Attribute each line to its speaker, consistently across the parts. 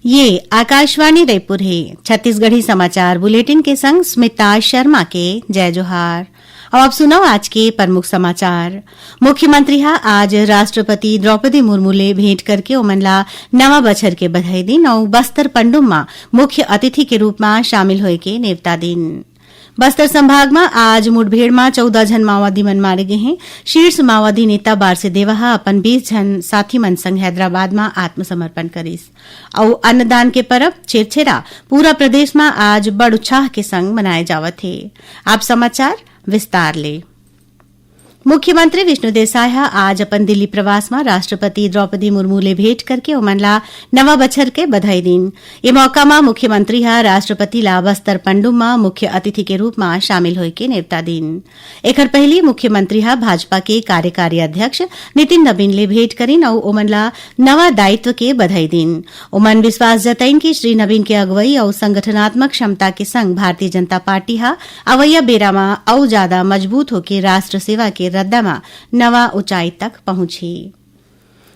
Speaker 1: ये आकाशवाणी रायपुर है। छत्तीसगढ़ी समाचार बुलेटिन के संग स्मिता शर्मा के जय जोहार। अब आप सुनो आज के प्रमुख समाचार। मुख्यमंत्री आज राष्ट्रपति द्रौपदी मुर्मू ले भेंट करके ओमनला नवा बछर के बधाई दिन और बस्तर पंडुम में मुख्य अतिथि के रूप में शामिल होए के नेवता दिन। बस्तर संभाग में आज मुठभेड़ में 14 जन माओवादी मन मारे गए हैं। शीर्ष माओवादी नेता बारसे देवाहा अपन 20 जन साथी मन संग हैदराबाद में आत्मसमर्पण करिस। और अन्नदान के पर्व छेरछेरा पूरा प्रदेश में आज बड़ उत्साह के संग मनाए जावत है। आप समाचार विस्तार ले। मुख्यमंत्री विष्णुदेव साय आज अपन दिल्ली प्रवास में राष्ट्रपति द्रौपदी मुर्मू ले भेंट करके ओमनला नवा बछर के बधाई दिन। ये मौका में मुख्यमंत्री राष्ट्रपति ला बस्तर पंडुम में मुख्य अतिथि के रूप में शामिल होए के नेवता दिन। एकर पहली मुख्यमंत्री भाजपा के कार्यकारी अध्यक्ष नितिन नबीन ले भेंट करीन और ओमनला नवा दायित्व के बधाई दिन। ओमन विश्वास जताइन कि श्री नबीन के अगुवाई और संगठनात्मक क्षमता के संग भारतीय जनता पार्टी अवैया बेरा में और ज्यादा मजबूत होकर राष्ट्र सेवा के रद्दा में नवा ऊंचाई तक पहुंची।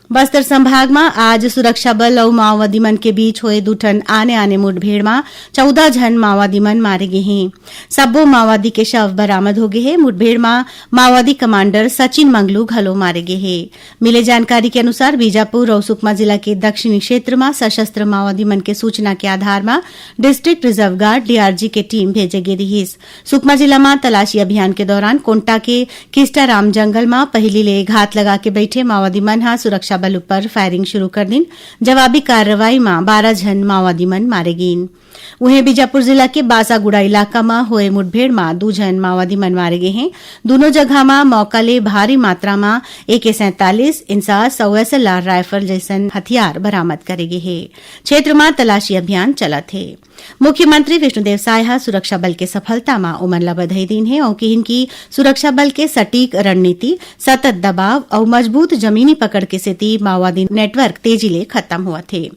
Speaker 1: बस्तर संभाग में आज सुरक्षा बल और माओवादी मन के बीच हुए दूठन आने मुठभेड़ में 14 जन माओवादी मन मारे गए हैं। सबो माओवादी के शव बरामद हो गए हैं। मुठभेड़ में माओवादी कमांडर सचिन मंगलू घलो मारे गए हैं। मिले जानकारी के अनुसार बीजापुर और सुकमा जिला के दक्षिणी क्षेत्र में सशस्त्र माओवादी मन के सूचना के आधार में डिस्ट्रिक्ट रिजर्व गार्ड डीआरजी के टीम भेजे गई रही। सुकमा जिला में तलाशी अभियान के दौरान कोंटा के किस्टाराम जंगल में पहली ले घात लगा के बैठे माओवादी मन सुरक्षा बल पर फायरिंग शुरू कर दिन। जवाबी कार्रवाई में 12 जन माओवादी मन मारे गए। वहीं बीजापुर जिला के बासागुड़ा इलाका में हुए मुठभेड़ में 2 जन माओवादी मन मारे गए हैं। दोनों जगह में मौका ले भारी मात्रा में AK-47 इंसास और SLR राइफल जैसन हथियार बरामद करे गए हैं। क्षेत्र में तलाशी अभियान चलत है। मुख्यमंत्री विष्णुदेव साय सुरक्षा बल के सफलता में ओमनला बधाई दिन है और कि इनकी सुरक्षा बल के सटीक रणनीति, सतत दबाव और मजबूत जमीनी पकड़ के स्थिति माओवादी नेटवर्क तेजी ले खत्म हुआ थे।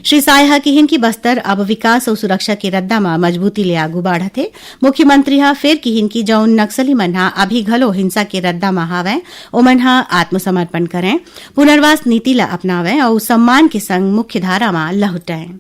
Speaker 1: श्री साय की हिन की बस्तर अब विकास और सुरक्षा के रद्दा में मजबूती ले आगू बढ़ा थे। मुख्यमंत्री फिर की हिन की जौन नक्सली मन अभी घलो हिंसा के रद्दा में हावे ओमन आत्मसमर्पण करें, पुनर्वास नीति ला अपनावें और सम्मान के संग मुख्य धारा में लहुटें।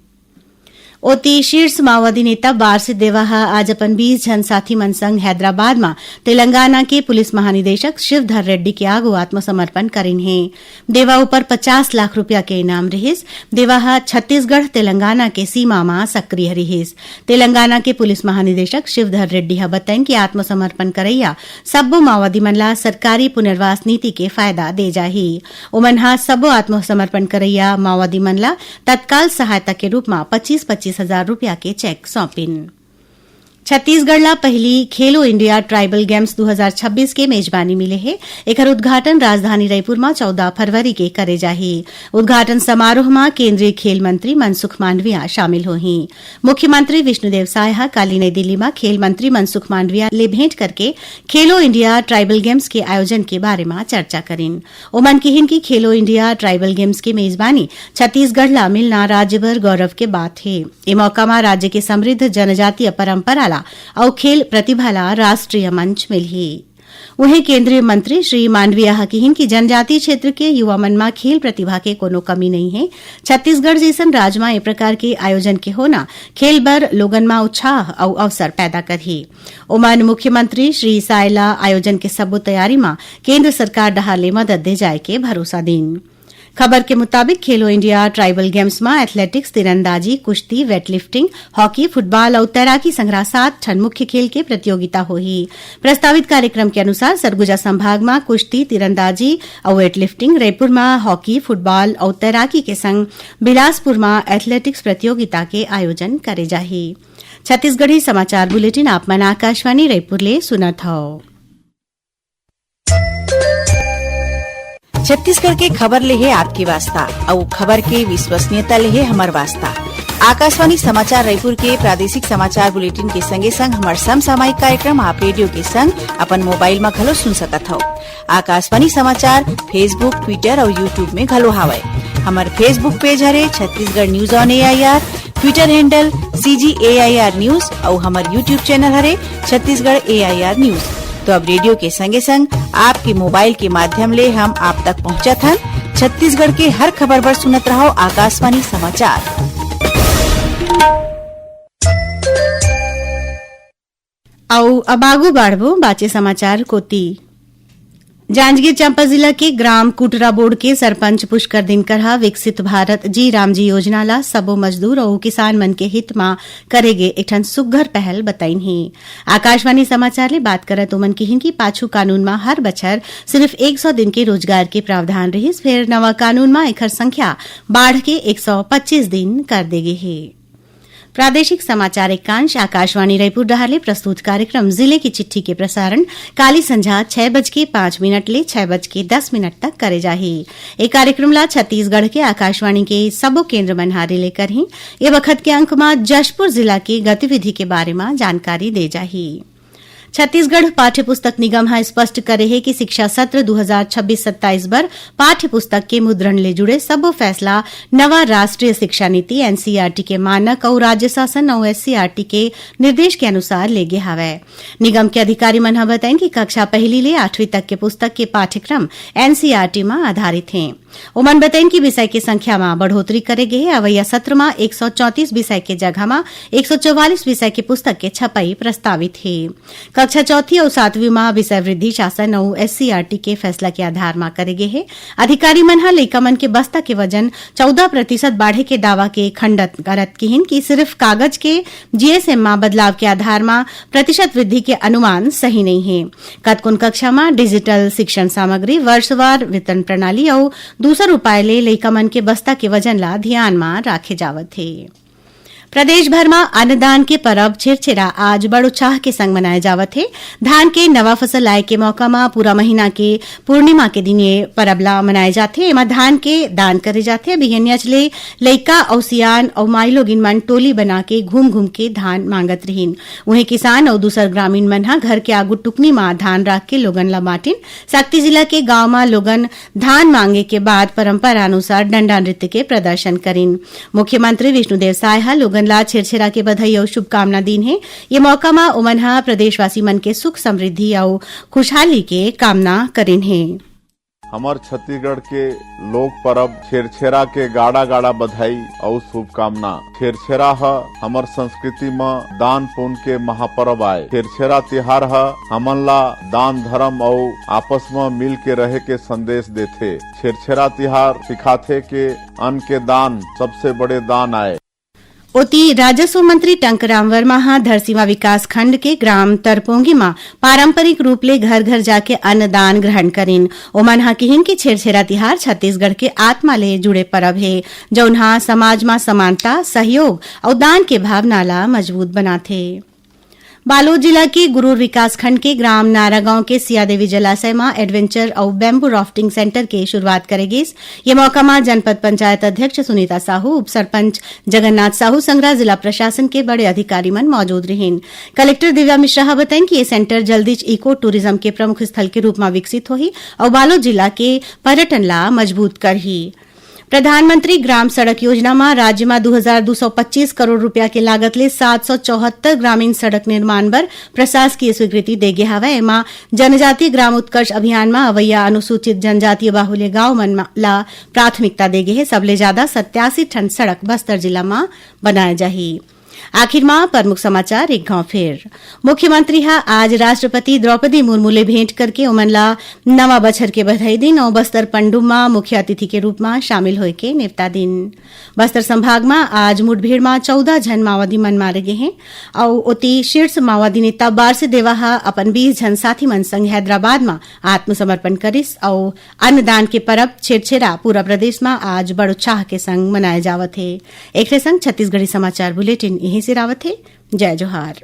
Speaker 1: ओती शीर्ष माओवादी नेता बारसे देवाहा आज अपन 20 जन साथी मन संग हैदराबाद में तेलंगाना के पुलिस महानिदेशक शिवधर रेड्डी के आगू आत्मसमर्पण करीन है। देवा ऊपर 50 लाख रुपया के इनाम रहिस। देवाहा छत्तीसगढ़ तेलंगाना के सीमा में सक्रिय रहिस। तेलंगाना के पुलिस महानिदेशक शिवधर रेड्डी बताइन कि आत्मसमर्पण करैया सब्बो माओवादी मन ला सरकारी पुनर्वास नीति के फायदा दे जाही। ओमन सब्बो आत्मसमर्पण करैया माओवादी मन ला तत्काल सहायता के रूप में 25,000 रुपया के चेक सौंपिन। छत्तीसगढ़ ला पहली खेलो इंडिया ट्राइबल गेम्स 2026 के मेजबानी मिले है। एकर उद्घाटन राजधानी रायपुर में 14 फरवरी के करे जाही। उद्घाटन समारोह में केंद्रीय खेल मंत्री मनसुख मांडविया शामिल होही। मुख्यमंत्री विष्णुदेव साय काली नई दिल्ली में खेल मंत्री मनसुख मांडविया ले भेंट करके खेलो इंडिया ट्राइबल गेम्स के आयोजन के बारे में चर्चा करीन। ओमन की हिन की खेलो इंडिया ट्राइबल गेम्स के मेजबानी छत्तीसगढ़ ला मिलना राज्य भर गौरव के बात है। ये मौका में राज्य के समृद्ध जनजातीय परंपरा और खेल प्रतिभा ला राष्ट्रीय मंच मिली। वहीं केंद्रीय मंत्री श्री मांडविया की हिन की जनजातीय क्षेत्र के युवा मन में खेल प्रतिभा के कोनो कमी नहीं है। छत्तीसगढ़ जैसन राज्य में ए प्रकार के आयोजन के होना खेल बर लोगन में उत्साह और अवसर पैदा करही। ओमन मुख्यमंत्री श्री सायला आयोजन के सबो तैयारी में केंद्र सरकार डहाले मदद दे जाए के भरोसा दिन। खबर के मुताबिक खेलो इंडिया ट्राइबल गेम्स में एथलेटिक्स, तीरंदाजी, कुश्ती, वेटलिफ्टिंग, हॉकी, फुटबॉल और तैराकी संग्रह 7 ठन मुख्य खेल के प्रतियोगिता होही। प्रस्तावित कार्यक्रम के अनुसार सरगुजा संभाग में कुश्ती, तीरंदाजी और वेटलिफ्टिंग, रायपुर में हॉकी, फुटबॉल और तैराकी के संग बिलासपुर में एथलेटिक्स प्रतियोगिता के आयोजन करे जाही। छत्तीसगढ़ी समाचार बुलेटिन आप मन आकाशवाणी रायपुर ले सुनत हौ।
Speaker 2: छत्तीसगढ़ के खबर ले है आपकी वास्ता और खबर के विश्वसनीयता ले है हमार वास्ता। आकाशवाणी समाचार रायपुर के प्रादेशिक समाचार बुलेटिन के संगे संग हमार समसामयिक कार्यक्रम आप रेडियो के संग अपन मोबाइल में घलो सुन सकत हो। आकाशवाणी समाचार फेसबुक, ट्विटर और यूट्यूब में घलो हावय। हमार फेसबुक पेज हरे Chhattisgarh news on AIR, Twitter handle CGAIR news और हमार यूट्यूब चैनल हरे छत्तीसगढ़ AIR न्यूज। तो अब रेडियो के संगे संग आपके मोबाइल के माध्यम ले हम आप तक पहुंचत हन। छत्तीसगढ़ के हर खबर पर सुनत रहो आकाशवाणी समाचार।
Speaker 1: औ अब आगू बढ़बो बाचे समाचार कोती। जांजगीर चांपा जिला के ग्राम कुटरा बोर्ड के सरपंच पुष्कर दिनकर विकसित भारत जी रामजी योजना ला सबो मजदूर और किसान मन के हित में करेगे एकठन सुग्घर पहल बताइन ही। आकाशवाणी समाचार ले बात करत ओमन कहिन की पाछू कानून में हर बछर सिर्फ 100 दिन के रोजगार के प्रावधान रहिस, फिर नवा कानून में एकर संख्या बाढ़ के 125 दिन कर देगे है। प्रादेशिक समाचार एकांश आकाशवाणी रायपुर डहाले प्रस्तुत कार्यक्रम जिले की चिट्ठी के प्रसारण काली संझा 6:05 ले 6:10 तक करे जाही। ए कार्यक्रम ला छत्तीसगढ़ के आकाशवाणी के सबो केंद्र मन हारे लेकर ही ये वक्त के अंक में जशपुर जिला की गतिविधि के बारे में जानकारी दे जाही। छत्तीसगढ़ पाठ्य पुस्तक निगम हा स्पष्ट करे है कि शिक्षा सत्र 2026-27 बर पाठ्य पुस्तक के मुद्रण ले जुड़े सबो फैसला नवा राष्ट्रीय शिक्षा नीति एनसीईआरटी के मानक और राज्य शासन और एससीईआरटी के निर्देश के अनुसार लेगे हावै। निगम के अधिकारी मन हा बताएं कि कक्षा पहली ले 8वीं तक के पुस्तक के पाठ्यक्रम एनसीईआरटी में आधारित हैं। ओमन बताएं कि विषय की संख्या में बढ़ोतरी करे गे है। अवैया सत्र में 134 विषय के जगह में 144 विषय के पुस्तक के छपाई प्रस्तावित है। कक्षा 4 और 7वीं में विषय वृद्धि शासन और एससीईआरटी के फैसला के आधार में करे गे है। अधिकारी मन हा लइका मन के बस्ता के वजन 14% बढ़े के दावा के खंडन करत किहिन कि सिर्फ कागज के जीएसएम में बदलाव के आधार में प्रतिशत वृद्धि के अनुमान सही नहीं है। कतकुन कक्षा में डिजिटल शिक्षण सामग्री वर्षवार वितरण प्रणाली और दूसर उपाय ले लइका मन के बस्ता के वजन ला ध्यान में राखे जावत है। प्रदेश भर में अन्नदान के परब छिरछिरा आज बड़ उत्साह के संग मनाए जावत है। धान के नवा फसल आए के मौका में पूरा महीना के पूर्णिमा के दिन ये परब ला मनाए जाथे। एमा धान के दान करे जाथे। बिहनियाच ले लइका और सियान और माई लोगिन मन टोली बना के घूम घूम के धान मांगत रहिन। वहीं किसान और दूसर ग्रामीण मन हा घर के आगू टुकनी में धान रख के लोगन ला बांटिन। शक्ति जिला के गांव में लोगन धान मांगे के बाद परंपरा अनुसार डंडा नृत्य के प्रदर्शन करिन। मुख्यमंत्री विष्णुदेव साय हा लोगन ला छिरछिरा के बधाई और शुभकामना दिन है। ये मौका में ओमन हा प्रदेशवासी मन के सुख समृद्धि और खुशहाली के कामना करिन है।
Speaker 3: हमार छत्तीसगढ़ के लोक परब छेरछेरा के गाड़ा गाड़ा बधाई और शुभकामना। छेरछेरा हमार संस्कृति में दान पुण्य के महापर्व आए। छेरछेरा तिहार हमन ला दान धर्म और आपस में मिल के रहे के संदेश देथे। छेरछेरा तिहार सिखाथे के अन्न के दान सबसे बड़े दान आए।
Speaker 1: ओती राजस्व मंत्री टंकराम वर्मा हा धरसीवा विकास खंड के ग्राम तरपोंगी में पारंपरिक रूप ले घर घर जाके अन्नदान ग्रहण करिन। ओमन हा किहिन की छेरछेरा तिहार छत्तीसगढ़ के आत्मा ले जुड़े परब है, जौन हा समाज में समानता सहयोग और दान के भावना ला मजबूत बनाथे। बालोद जिला के गुरूर विकास खंड के ग्राम नारागांव के सियादेवी जलाशय में एडवेंचर और बैम्बू राफ्टिंग सेंटर के शुरुआत करेगी। ये मौका में जनपद पंचायत अध्यक्ष सुनीता साहू, उप सरपंच जगन्नाथ साहू संग्रह जिला प्रशासन के बड़े अधिकारी मन मौजूद रहिन। कलेक्टर दिव्या मिश्रा बताएं कि ये सेंटर जल्दी इको टूरिज्म के प्रमुख स्थल के रूप में विकसित होही और बालोद जिला के पर्यटन ला मजबूत करही। प्रधानमंत्री ग्राम सड़क योजना में राज्य में 2225 करोड़ रुपया के लागत ले 774 ग्रामीण सड़क निर्माण बर प्रशासकीय स्वीकृति देगे हवै। एमा जनजातीय ग्राम उत्कर्ष अभियान में अवैया अनुसूचित जनजातीय बाहुल्य गांव मन ला प्राथमिकता देगे है। सबले ज्यादा 87 ठन सड़क बस्तर जिला में बनाए जाही। आखिर में प्रमुख समाचार एक गांव फिर। मुख्यमंत्री हा आज राष्ट्रपति द्रौपदी मुर्मू ले भेंट करके ओमन ला नवा बछर के बधाई दिन और बस्तर पंडुम में मुख्य अतिथि के रूप में शामिल होए के नेवता दिन। बस्तर संभाग में आज मुठभेड़ में 14 जन माओवादी मन मारे गए हैं और ओती शीर्ष माओवादी नेता बारसे देवा हा अपन 20 जन साथी मन संग हैदराबाद में आत्मसमर्पण करिस और अन्नदान के परब छेरछेरा पूरा प्रदेश में आज बड़ उत्साह के संग मनाए जावत है। एक संग छत्तीसगढ़ी समाचार बुलेटिन यहीं से रावत है। जय जोहार।